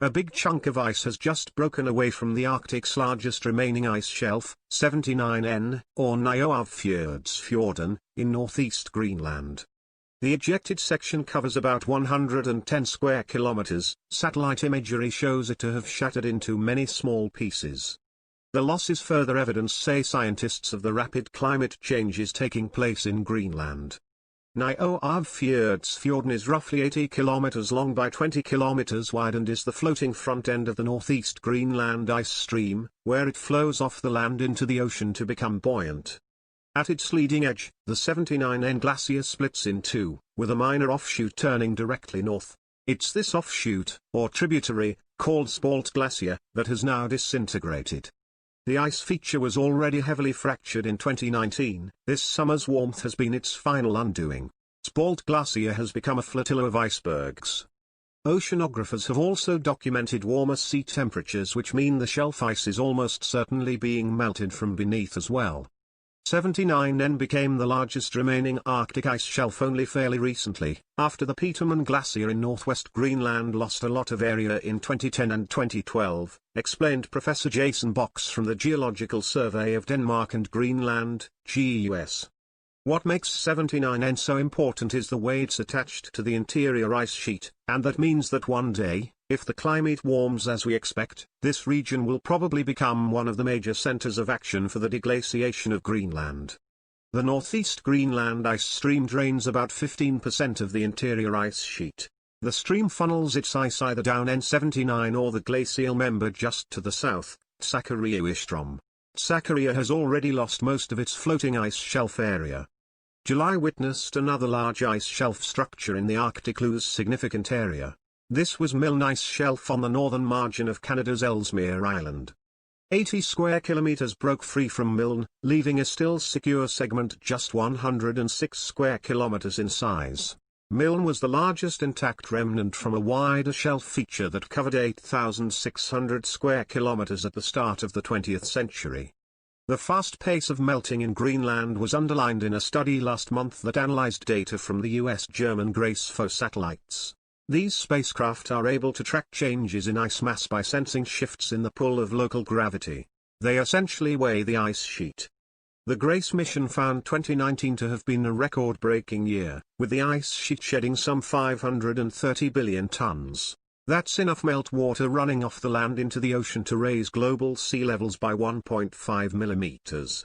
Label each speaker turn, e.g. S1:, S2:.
S1: A big chunk of ice has just broken away from the Arctic's largest remaining ice shelf, 79N, or Nioghalvfjerdsfjorden, in northeast Greenland. The ejected section covers about 110 square kilometers. Satellite imagery shows it to have shattered into many small pieces. The loss is further evidence, say scientists, of the rapid climate changes taking place in Greenland. Nioghalvfjerdsfjorden is roughly 80 kilometers long by 20 kilometers wide and is the floating front end of the northeast Greenland ice stream, where it flows off the land into the ocean to become buoyant. At its leading edge, the 79N glacier splits in two, with a minor offshoot turning directly north. It's this offshoot, or tributary, called Spalte Glacier, that has now disintegrated. The ice feature was already heavily fractured in 2019, this summer's warmth has been its final undoing. Spalte Glacier has become a flotilla of icebergs. Oceanographers have also documented warmer sea temperatures, which mean the shelf ice is almost certainly being melted from beneath as well. 79N became the largest remaining Arctic ice shelf only fairly recently, after the Petermann Glacier in northwest Greenland lost a lot of area in 2010 and 2012, explained Professor Jason Box from the Geological Survey of Denmark and Greenland, GEUS. What makes 79N so important is the way it's attached to the interior ice sheet, and that means that one day, if the climate warms as we expect, this region will probably become one of the major centers of action for the deglaciation of Greenland. The northeast Greenland ice stream drains about 15% of the interior ice sheet. The stream funnels its ice either down N79 or the glacial member just to the south, Sakharieøystrom. Sakharia has already lost most of its floating ice shelf area. July witnessed another large ice shelf structure in the Arctic lose significant area. This was Milne Ice Shelf on the northern margin of Canada's Ellesmere Island. 80 square kilometers broke free from Milne, leaving a still secure segment just 106 square kilometers in size. Milne was the largest intact remnant from a wider shelf feature that covered 8,600 square kilometers at the start of the 20th century. The fast pace of melting in Greenland was underlined in a study last month that analyzed data from the US-German GRACE-4 satellites. These spacecraft are able to track changes in ice mass by sensing shifts in the pull of local gravity. They essentially weigh the ice sheet. The GRACE mission found 2019 to have been a record-breaking year, with the ice sheet shedding some 530 billion tons. That's enough meltwater running off the land into the ocean to raise global sea levels by 1.5 millimeters.